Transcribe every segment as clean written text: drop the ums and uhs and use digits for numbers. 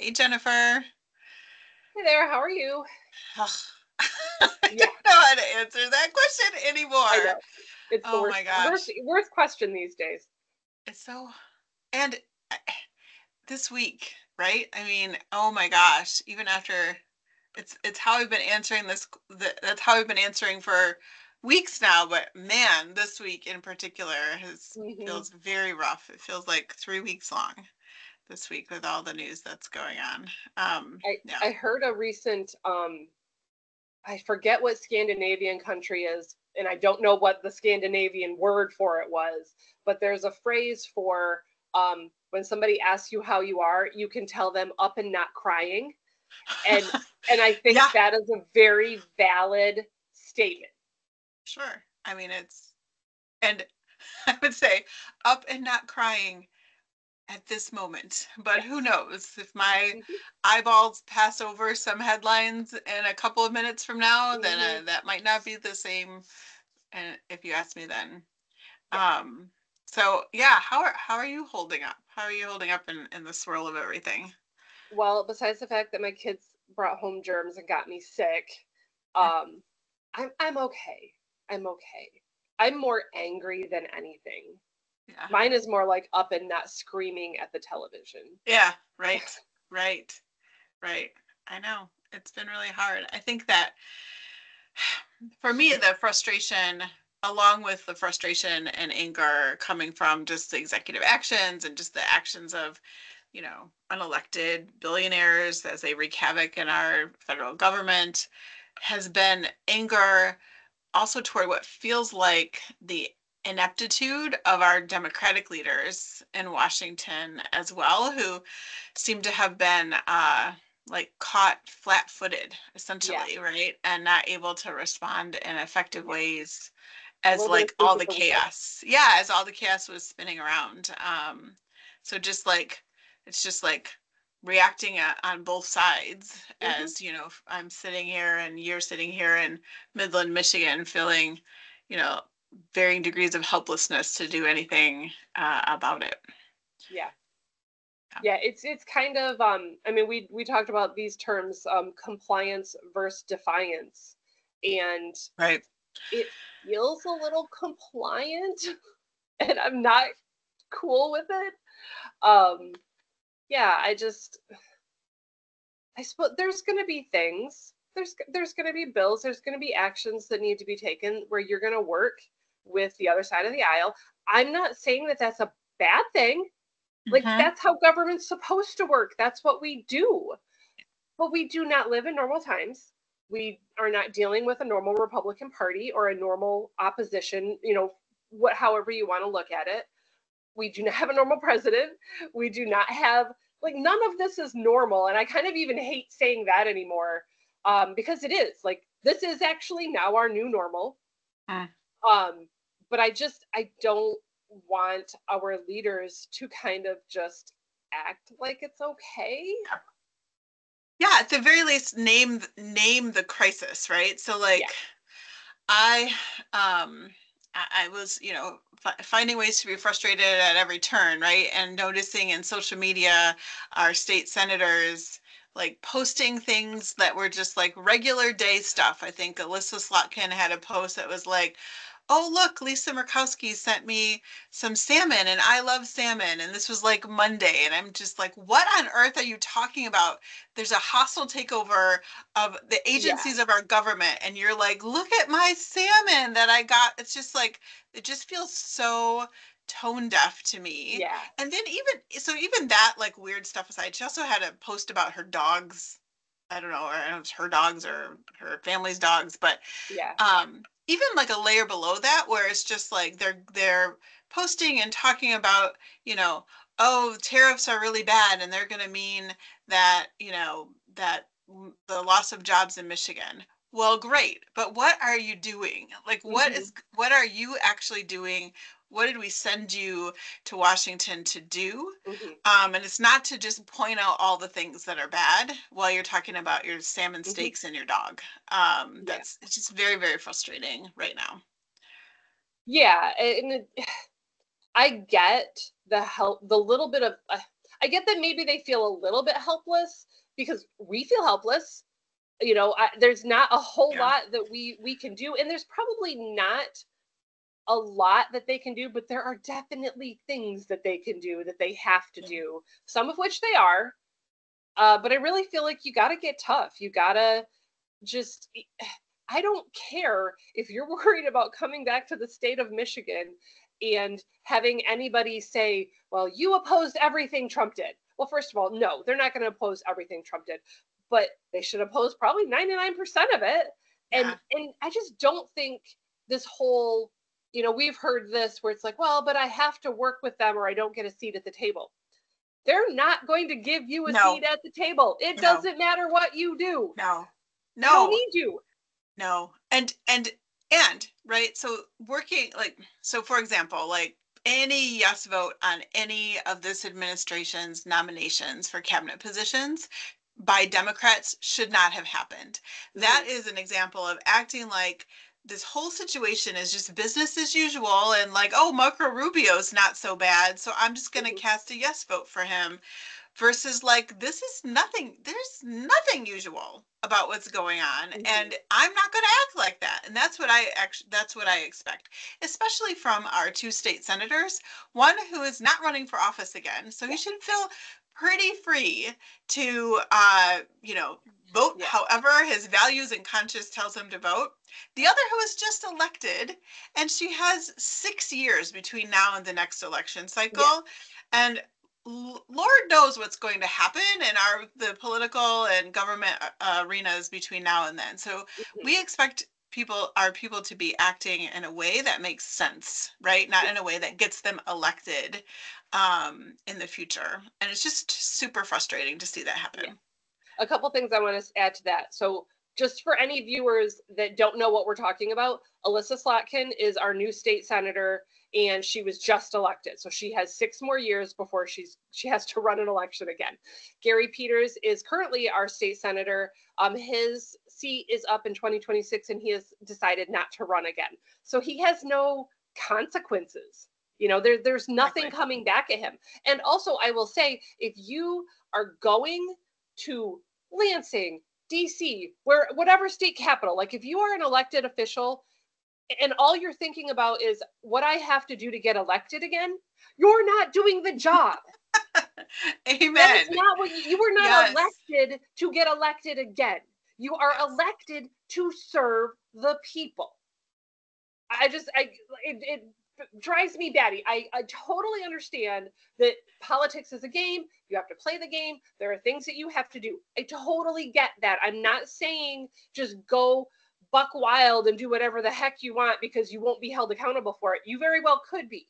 Hey, Jennifer. Hey there, how are you? Ugh. I Yeah, don't know how to answer that question I anymore. know. It's the Oh worst my worst gosh. worst question these days. It's so, and this week, right? I mean, oh my gosh, even after it's how I've been answering that's how I've been answering for weeks now, but man, this week in particular has hmm feels very rough. It feels like 3 weeks long this week with all the news that's going on. Yeah. I heard a recent I forget what Scandinavian country is, and I don't know what the Scandinavian word for it was, but there's a phrase for when somebody asks you how you are, you can tell them up and not crying. And and I think Yeah, that is a very valid statement. sure. I mean, and I would say up and not crying at this moment. But who Yes. knows if my hmm eyeballs pass over some headlines in a couple of minutes from now, then hmm that might not be the same. And if you ask me then, Yeah. um, so yeah, how are you holding up? How are you holding up in the swirl of everything? Well, besides the fact that my kids brought home germs and got me sick, um, I'm okay. I'm okay. I'm more angry than anything. Yeah, Mine is more like up and not screaming at the television. yeah, right, right, right. I know it's been really hard. I think that for me, the frustration, along with the frustration and anger coming from just the executive actions and just the actions of, unelected billionaires as they wreak havoc in our federal government, has been anger also toward what feels like the ineptitude of our Democratic leaders in Washington as well, who seem to have been like caught flat-footed Yeah, essentially, right? And not able to respond in effective yeah. ways A as little bit of like sleep all at the the wheel. chaos. Yeah, as all the chaos was spinning around. So just like it's just like reacting on both sides hmm as, I'm sitting here and you're sitting here in Midland, Michigan, feeling, you know, varying degrees of helplessness to do anything about it. Yeah, Yeah. yeah. It's kind of I mean, we talked about these terms, compliance versus defiance, and Right. it feels a little compliant, and I'm not cool with it. Yeah, I suppose there's going to be things. There's going to be bills. There's going to be actions that need to be taken where you're going to work with the other side of the aisle. I'm not saying that that's a bad thing. Like Mm-hmm. that's how government's supposed to work. That's what we do. But we do not live in normal times. We are not dealing with a normal Republican Party or a normal opposition. What, however you want to look at it. We do not have a normal president. We do not have, like, none of this is normal, and I kind of even hate saying that anymore, because it is like this is actually now our new normal. Mm. um but I don't want our leaders to kind of just act like it's okay. Yeah, at the very least, name the crisis, right? So Yeah, like I um I was, finding ways to be frustrated at every turn, right? And noticing in social media our state senators like posting things that were just like regular day stuff. I think Alyssa Slotkin had a post that was like, oh, look, Lisa Murkowski sent me some salmon and I love salmon. And this was like Monday. And I'm just like, what on earth are you talking about? There's a hostile takeover of the yeah, agencies of our government. And you're like, look at my salmon that I got. It's just like, it just feels so tone deaf to me. yeah, And then even that like weird stuff aside, she also had a post about her dogs. I don't know, or I don't know if it's her dogs or her family's dogs, but yeah, even like a layer below that where it's just like they're posting and talking about, you know, oh, tariffs are really bad and they're going to mean that, that the loss of jobs in Michigan. Well, great, but what are you doing? Like hmm what are you actually doing? What did we send you to Washington to do? hmm And it's not to just point out all the things that are bad while you're talking about your salmon hmm steaks and your dog. yeah, It's just very, very frustrating right now. yeah. And I get the help, the little bit of. I get that maybe they feel a little bit helpless because we feel helpless. There's not a whole Yeah. lot that we can do, and there's probably not a lot that they can do, but there are definitely things that they can do that they have to Yeah. do, some of which they are. But I really feel like you got to get tough. You got to just, I don't care if you're worried about coming back to the state of Michigan and having anybody say, well, you opposed everything Trump did. Well, first of all, no, they're not going to oppose everything Trump did, but they should oppose probably 99% of it. And Yeah. and I just don't think this whole, we've heard this where it's like, well, but I have to work with them or I don't get a seat at the table. They're not going to give you a No, seat at the table. It no, doesn't matter what you do. no, They don't no, need you. no. Right. So working so for example, like any yes vote on any of this administration's nominations for cabinet positions by Democrats should not have happened. That Mm-hmm. is an example of acting like this whole situation is just business as usual and like, oh, Marco Rubio's not so bad, so I'm just going to Mm-hmm. cast a yes vote for him versus like this is nothing, there's nothing usual about what's going on, Mm-hmm. and I'm not going to act like that. And that's what I expect, especially from our two state senators, one who is not running for office again, so he Yeah. should feel pretty free to vote Yeah. however his values and conscience tells him to vote. The other who was just elected, and she has 6 years between now and the next election Yeah. cycle, and Lord knows what's going to happen in the political and government arenas between now and then. So Mm-hmm. we expect our people to be acting in a way that makes sense, right? Not Yeah. in a way that gets them elected in the future. And it's just super frustrating to see that Yeah. happen. A couple things I want to add to that. So, just for any viewers that don't know what we're talking about, Alyssa Slotkin is our new state senator, and she was just elected. So she has 6 more years before she has to run an election again. Gary Peters is currently our state senator. His seat is up in 2026, and he has decided not to run again. So he has no consequences. There's nothing Exactly. coming back at him. And also, I will say, if you are going to Lansing, DC, whatever state capital, like if you are an elected official and all you're thinking about is what I have to do to get elected again, you're not doing the job. That is Amen. not what you were not Yes. elected to get elected again. You are Yes. elected to serve the people. I just it drives me batty. I totally understand that politics is a game. You have to play the game. There are things that you have to do. I totally get that. I'm not saying just go buck wild and do whatever the heck you want because you won't be held accountable for it. You very well could be.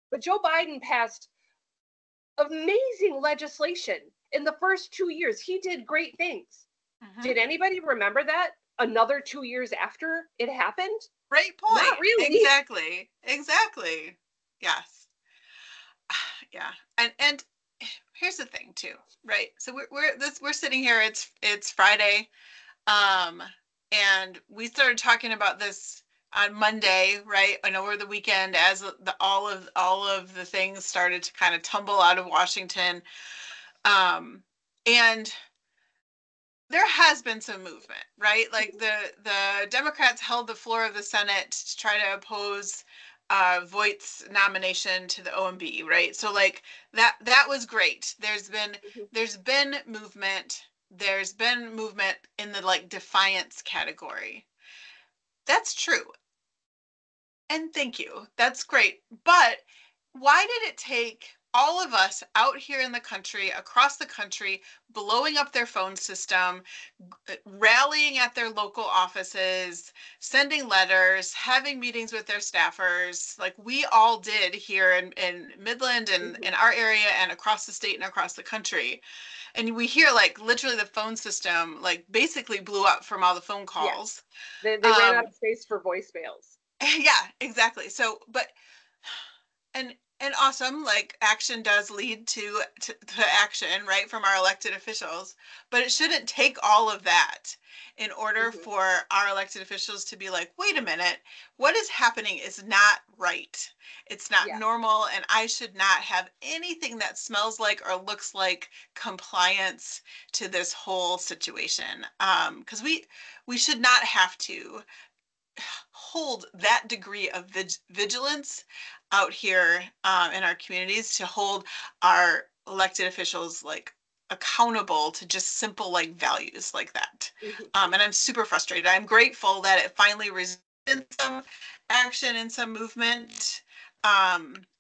But Joe Biden passed amazing legislation in the first 2 years. He did great things. Hmm. Did anybody remember that another 2 years after it happened? Great Not point. really. Exactly. Exactly. Yes. Yeah. And here's the thing too, right? So we're sitting here. It's Friday, um, and we started talking about this on Monday, right? And over the weekend, as all of the things started to kind of tumble out of Washington, and there has been some movement, right? Like the Democrats held the floor of the Senate to try to oppose Voight's nomination to the OMB, right? So like that was great. There's been movement. There's been movement in the like defiance category. That's true. And thank you. That's great. But why did it take all of us out here in the country, across the country, blowing up their phone system, rallying at their local offices, sending letters, having meetings with their staffers, like we all did here in Midland and in Mhm. our area and across the state and across the country. And we hear like literally the phone system like basically blew up from all the phone Yeah, calls. they ran out Um, of space for voicemails. yeah, exactly. So, but and and awesome, like action does lead to action, right, from our elected officials, but it shouldn't take all of that in order Hmm. for our elected officials to be like, wait a minute, what is happening is not right, it's not Yeah. normal, and I should not have anything that smells like or looks like compliance to this whole situation, because we should not have to hold that degree of vigilance out here in our communities to hold our elected officials like accountable to just simple like values like that. Hmm. And I'm super frustrated. I'm grateful that it finally resulted in some action and some movement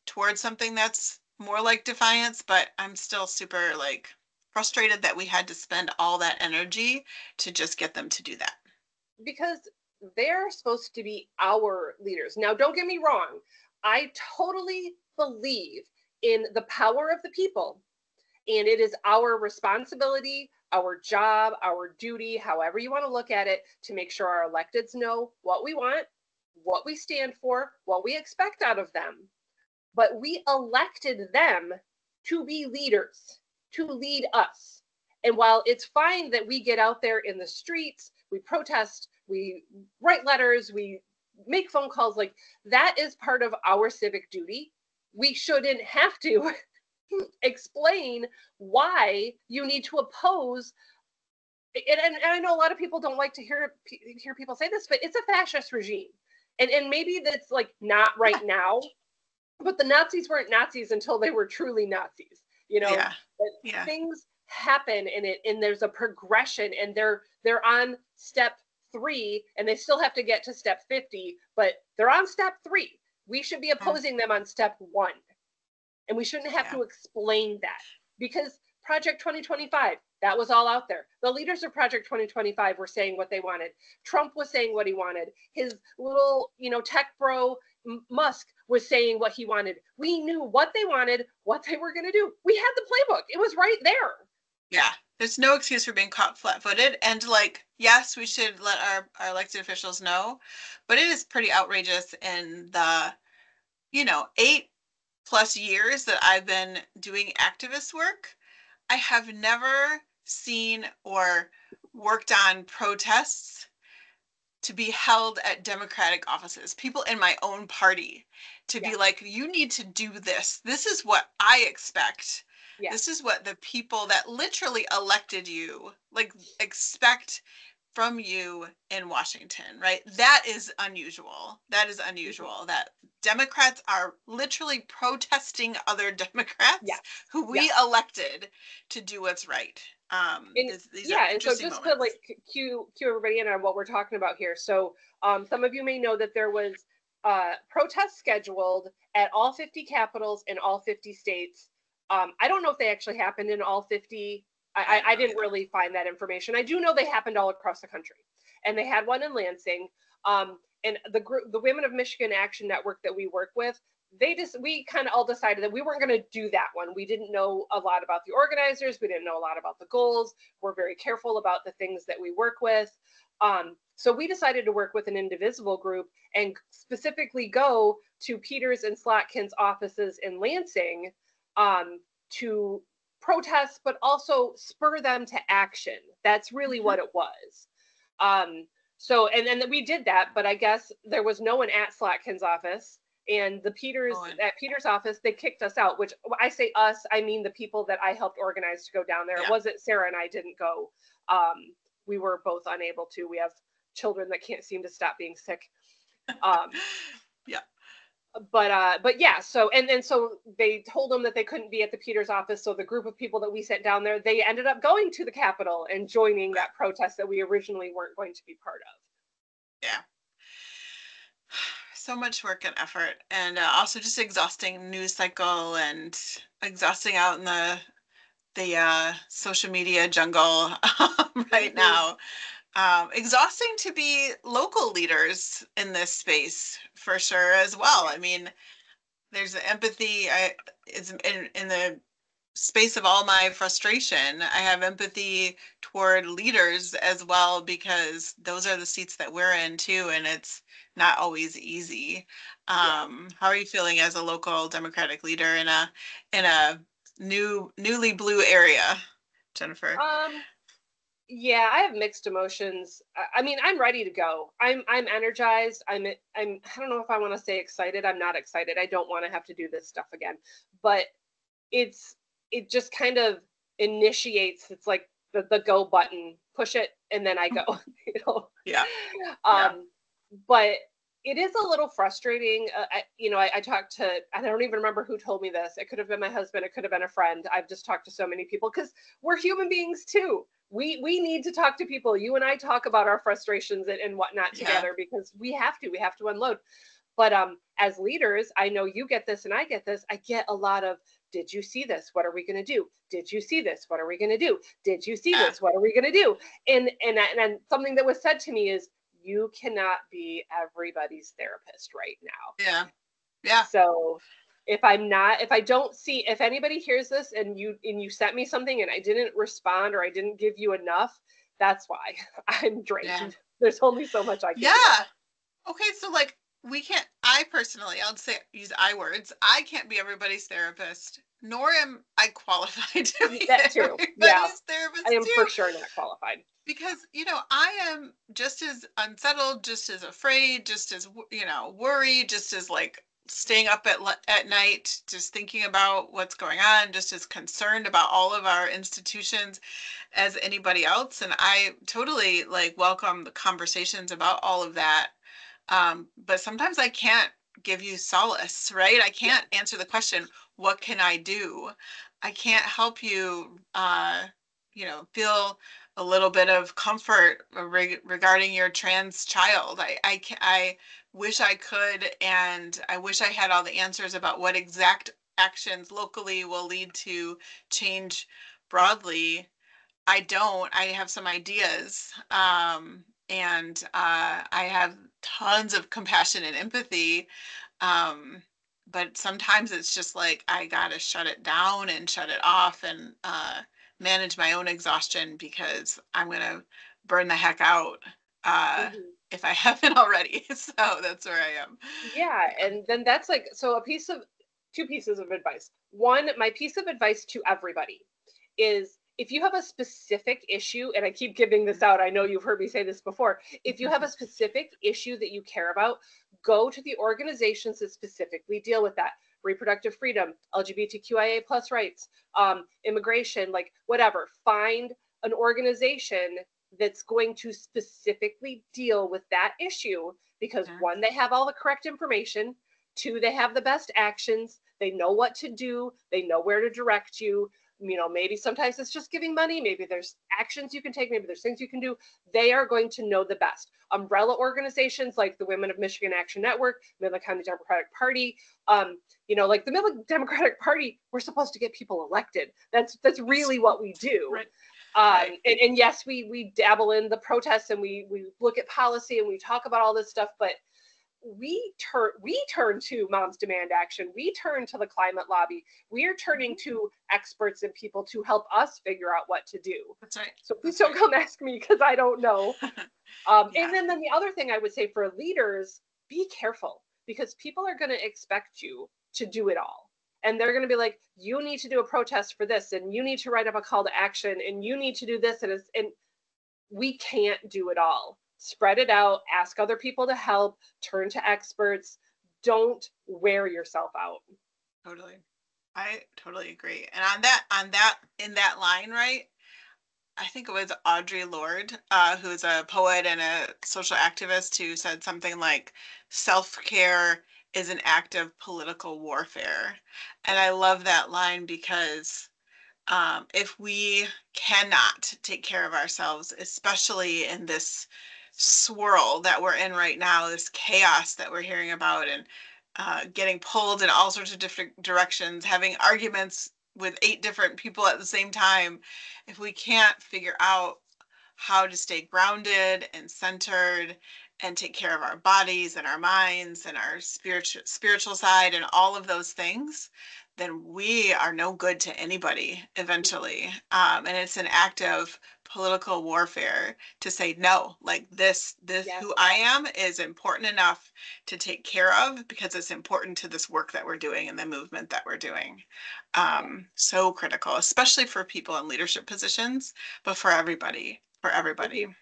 towards something that's more like defiance, but I'm still super like frustrated that we had to spend all that energy to just get them to do that. Because they're supposed to be our leaders. Now, don't get me wrong. I totally believe in the power of the people, and it is our responsibility, our job, our duty, however you want to look at it, to make sure our electeds know what we want, what we stand for, what we expect out of them. But we elected them to be leaders, to lead us. And while it's fine that we get out there in the streets, we protest, we write letters, we make phone calls, like that is part of our civic duty. We shouldn't have to explain why you need to oppose. And I know a lot of people don't like to hear people say this, but it's a fascist regime. And maybe that's like not right Yeah, now, but the Nazis weren't Nazis until they were truly Nazis. You know, yeah, but yeah. things happen in it, and there's a progression, and they're on step 3, and they still have to get to step 50, but they're on step 3. We should be Mm, opposing them on step 1, and we shouldn't have yeah. to explain that, because Project 2025, that was all out there. The leaders of Project 2025 were saying what they wanted. Trump was saying what he wanted. His little, tech bro Musk was saying what he wanted. We knew what they wanted, what they were going to do. We had the playbook. It was right there. Yeah. There's no excuse for being caught flat-footed. And like, yes, we should let our elected officials know, but it is pretty outrageous in the, 8+ years that I've been doing activist work. I have never seen or worked on protests to be held at Democratic offices, people in my own party to Yeah. be like, you need to do this. This is what I expect. This Yes. is what the people that literally elected you like expect from you in Washington, right? That is unusual. That is Mm-hmm. unusual that Democrats are literally protesting other Democrats Yes. who we Yes. elected to do what's right. And These are yeah, and so interesting just to moments. like cue everybody in on what we're talking about here. So some of you may know that there was protests scheduled at all 50 capitals in all 50 states. I don't know if they actually happened in all 50. I don't I know didn't either. really find that information. I do know they happened all across the country, and they had one in Lansing. And the Women of Michigan Action Network that we work with, we kind of all decided that we weren't going to do that one. We didn't know a lot about the organizers. We didn't know a lot about the goals. We're very careful about the things that we work with. So we decided to work with an indivisible group and specifically go to Peters and Slotkin's offices in Lansing to protest, but also spur them to action. That's really Mm-hmm. what it was. Um, and we did that, but I guess there was no one at Slotkin's office, and the Peters Oh, and at Peters' office, they kicked us out. Which, I say us, I mean the people that I helped organize to go down there. It yeah. wasn't Sarah and I didn't go. We were both unable to. We have children that can't seem to stop being sick. Um, Yeah. but yeah, so they told them that they couldn't be at the Peters office. So the group of people that we sent down there, they ended up going to the Capitol and joining Right. that protest that we originally weren't going to be part of. Yeah. So much work and effort, and also just exhausting news cycle and exhausting out in the social media jungle right Mm-hmm. now. Exhausting to be local leaders in this space for sure as well. I Yes. mean, there's the empathy is in the space of all my frustration. I have empathy toward leaders as well because those are the seats that we're in too, and it's not always easy. Yeah. How are you feeling as a local Democratic leader in a newly blue area, Jennifer? Um, yeah, I have mixed emotions. I mean, I'm ready to go. I'm energized. I don't know if I want to say excited. I'm not excited. I don't want to have to do this stuff again. But it's it just kind of initiates. It's like the go button. Push it and then I go, you know. Yeah, yeah, Um, but it is a little frustrating. I talked to, I don't even remember who told me this. It could have been my husband. It could have been a friend. I've just talked to so many people because we're human beings too. We need to talk to people. You and I talk about our frustrations and whatnot yeah, together because we have to unload. But as leaders, I know you get this and I get this. I get a lot of, did you see this? What are we going to do? Did you see this? What are we going to do? Did you see yeah, this? What are we going to do? And something that was said to me is, you cannot be everybody's therapist right now. yeah, yeah, So if I don't see, if anybody hears this and you sent me something and I didn't respond or I didn't give you enough, that's why. I'm yeah, drained. There's only so much I can give. yeah. Okay, so like we can't, I personally, I'll say use I words, I can't be everybody's therapist, nor am I qualified to be That too. Yeah. everybody's I therapist am too. for sure not qualified. Because, I am just as unsettled, just as afraid, just as, worried, just as like staying up at night, just thinking about what's going on, just as concerned about all of our institutions as anybody else. And I totally like welcome the conversations about all of that. But sometimes I can't give you solace, right? I Yeah. can't answer the question, what can I do? I can't help you, feel a little bit of comfort regarding your trans child. I wish I could, and I wish I had all the answers about what exact actions locally will lead to change broadly. I don't. I have some ideas. And I have tons of compassion and empathy. Um, but sometimes it's just like I gotta shut it down and shut it off and manage my own exhaustion because I'm gonna burn the heck out Hmm. if I haven't already. So that's where I am. Yeah. Yeah. And then that's like, so two pieces of advice. One, my piece of advice to everybody is, if you have a specific issue, and I keep giving this out, I know you've heard me say this before. If you have a specific issue that you care about, go to the organizations that specifically deal with that. Reproductive freedom, LGBTQIA plus rights, immigration, like whatever. Find an organization that's going to specifically deal with that issue because, Yeah. one, they have all the correct information. Two, they have the best actions. They know what to do. They know where to direct you. Maybe sometimes it's just giving money. Maybe there's actions you can take. Maybe there's things you can do. They are going to know the best. Umbrella organizations like the Women of Michigan Action Network, Midland County Democratic Party, like the Midland Democratic Party, we're supposed to get people elected. That's really what we do. Right. Right. And yes, we dabble in the protests and we look at policy and we talk about all this stuff, but we turn to Moms Demand Action. We turn to the climate lobby. We are turning Mhm. to experts and people to help us figure out what to do. That's right. So please That's don't right. come ask me because I don't know. And Yeah. then the other thing I would say for leaders, be careful because people are going to expect you to do it all. And they're going to be like, you need to do a protest for this, and you need to write up a call to action, and you need to do this, and we can't do it all. Spread it out, ask other people to help, turn to experts. Don't wear yourself out. Totally. I totally agree. And in that line, right? I think it was Audre Lorde, who is a poet and a social activist, who said something like, self-care is an act of political warfare. And I love that line because if we cannot take care of ourselves, especially in this swirl that we're in right now, this chaos that we're hearing about, and getting pulled in all sorts of different directions, having arguments with 8 different people at the same time, if we can't figure out how to stay grounded and centered and take care of our bodies and our minds and our spiritual side and all of those things, then we are no good to anybody eventually. And it's an act of political warfare to say no, like this Yes. who I am is important enough to take care of because it's important to this work that we're doing and the movement that we're doing. Yeah. So critical, especially for people in leadership positions, but for everybody, for everybody. Mhm.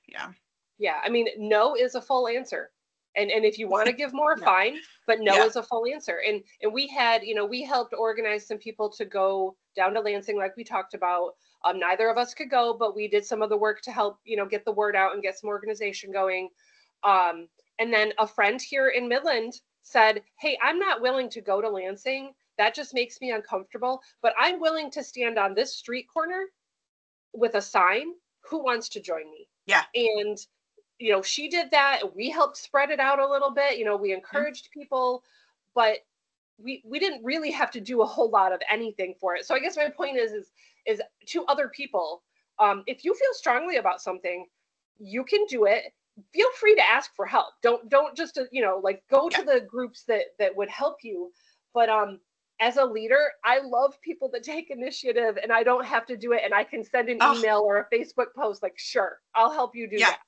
Yeah. Yeah, I mean, no is a full answer. And if you want to give more, Yeah. fine, but no Yeah. is a full answer. And we had, we helped organize some people to go down to Lansing like we talked about. Neither of us could go, but we did some of the work to help, get the word out and get some organization going. And then a friend here in Midland said, "Hey, I'm not willing to go to Lansing. That just makes me uncomfortable, but I'm willing to stand on this street corner with a sign. Who wants to join me?" Yeah. And she did that. We helped spread it out a little bit. We Mhm. encouraged people, but we didn't really have to do a whole lot of anything for it. So I guess my point is to other people, if you feel strongly about something, you can do it. Feel free to ask for help. Don't just like go Yeah. to the groups that would help you. But as a leader, I love people that take initiative, and I don't have to do it, and I can send an Oh, email or a Facebook post like, sure, I'll help you do yeah. that.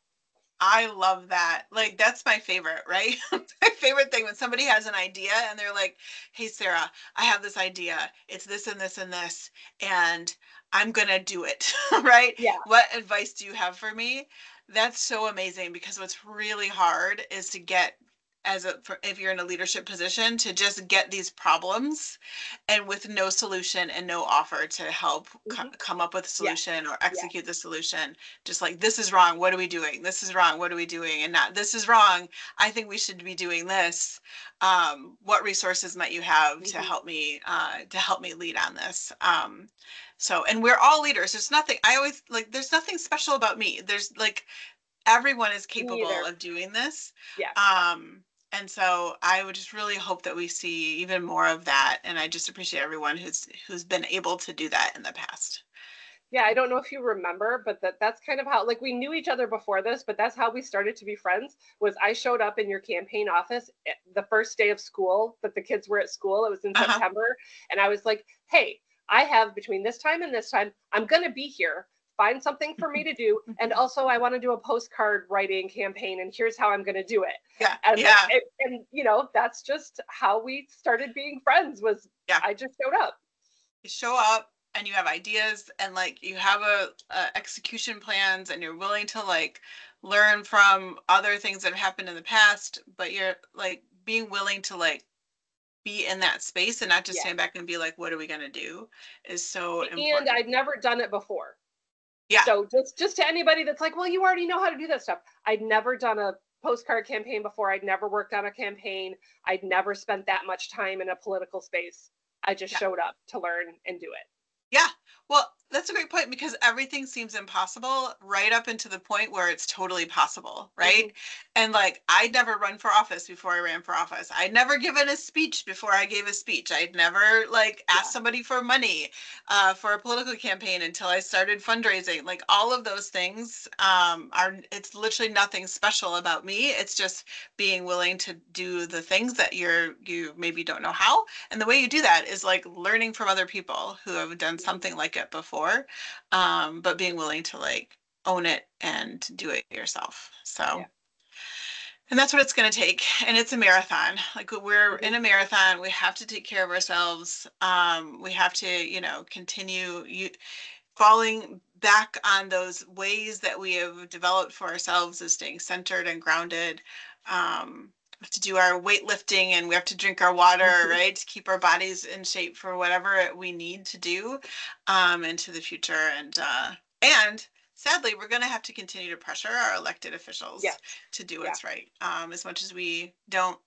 I love that. Like, that's my favorite, right? My favorite thing when somebody has an idea and they're like, hey, Sarah, I have this idea. It's this and this and this, and I'm gonna do it, right? Yeah. What advice do you have for me? That's so amazing because what's really hard is to get if you're in a leadership position to just get these problems and with no solution and no offer to help Hmm. come up with a Yeah. solution or Yeah. execute the solution, just like, this is wrong, what are we doing, this is wrong, what are we doing, and not, this is wrong, I think we should be doing this. What resources might you have Hmm. to help me lead on this? So, and we're all leaders, there's nothing, I always like, there's nothing special about me, there's like, everyone is Me capable either. of doing this. Yeah. And so I would just really hope that we see even more of that. And I just appreciate everyone who's been able to do that in the past. Yeah, I don't know if you remember, but that's kind of how, like, we knew each other before this, but that's how we started to be friends. Was I showed up in your campaign office the first day of school that the kids were at school. It was in Uh-huh. September, and I was like, "Hey, I have between this time and this time, I'm going to be here. Find something for me to do, and also I want to do a postcard writing campaign, and here's how I'm going to do it." Yeah, And like, yeah, that's just how we started being friends. Was yeah. I just showed up. You show up and you have ideas and like you have a execution plans and you're willing to like learn from other things that have happened in the past, but you're like being willing to like be in that space and not just Yeah. stand back and be like, what are we gonna do? Is so And important. I'd never done it before. Yeah, So just to anybody that's like, well, you already know how to do that stuff. I'd never done a postcard campaign before. I'd never worked on a campaign. I'd never spent that much time in a political space. I just yeah. showed up to learn and do it. Yeah. Well, that's a great point because everything seems impossible right up into the point where it's totally possible, right? Mm-hmm. And like, I'd never run for office before I ran for office. I'd never given a speech before I gave a speech. I'd never like asked Yeah. somebody for money for a political campaign until I started fundraising. Like all of those things are, it's literally nothing special about me. It's just being willing to do the things that you maybe don't know how, and the way you do that is like learning from other people who have done Mm-hmm. something like it before, but being willing to like own it and do it yourself. So, Yeah. and that's what it's going to take. And it's a marathon. Like we're Mm-hmm. in a marathon. We have to take care of ourselves. We have to, continue falling back on those ways that we have developed for ourselves as staying centered and grounded. We have to do our weightlifting and we have to drink our water, Mm-hmm. right? To keep our bodies in shape for whatever we need to do into the future. And sadly, we're going to have to continue to pressure our elected officials Yes. to do Yeah. what's right. As much as we don't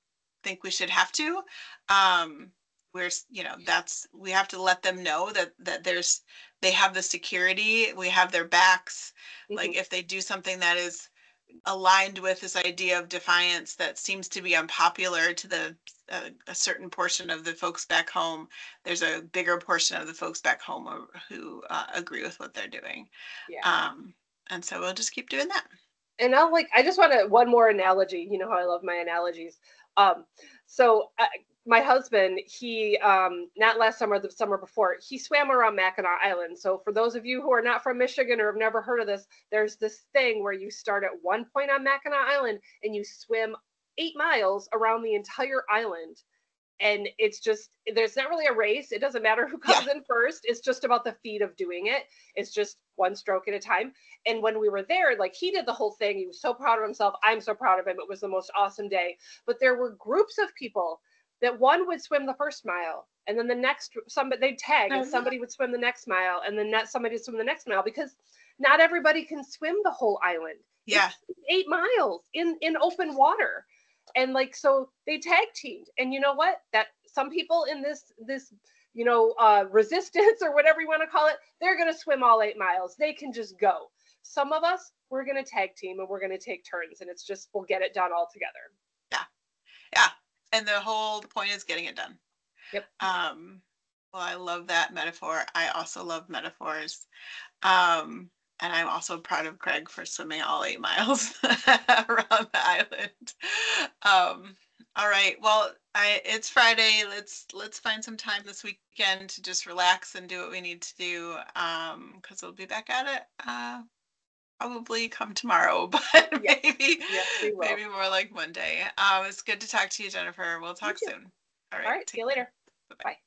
think we should have to, um, that's, we have to let them know that they have the security, we have their backs. Mm-hmm. Like if they do something that is aligned with this idea of defiance that seems to be unpopular to a certain portion of the folks back home, there's a bigger portion of the folks back home who agree with what they're doing. Yeah. Um, and so we'll just keep doing that. And I just want to one more analogy. You know how I love my analogies. Um, so my husband, he not last summer, the summer before, he swam around Mackinac Island. So for those of you who are not from Michigan or have never heard of this, there's this thing where you start at one point on Mackinac Island and you swim 8 miles around the entire island. And it's just, there's not really a race. It doesn't matter who Yeah. comes in first. It's just about the feat of doing it. It's just one stroke at a time. And when we were there, like, he did the whole thing. He was so proud of himself. I'm so proud of him. It was the most awesome day. But there were groups of people that one would swim the first mile, and then the next, somebody, they'd tag, and somebody would swim the next mile, and then somebody would swim the next mile, because not everybody can swim the whole island. Yeah. It's 8 miles in open water. And like, so they tag teamed, and you know what, that some people in this resistance or whatever you want to call it, they're going to swim all 8 miles. They can just go. Some of us, we're going to tag team, and we're going to take turns, and it's just, we'll get it done all together. Yeah. And the whole point is getting it done. Yep. Well, I love that metaphor. I also love metaphors. And I'm also proud of Craig for swimming all 8 miles around the island. All right. Well, it's Friday. Let's find some time this weekend to just relax and do what we need to do. Because we'll be back at it. Probably come tomorrow, but Yes. maybe Yes, we will. maybe more like Monday. It's good to talk to you, Jennifer. We'll talk soon. All right. See you later. Bye.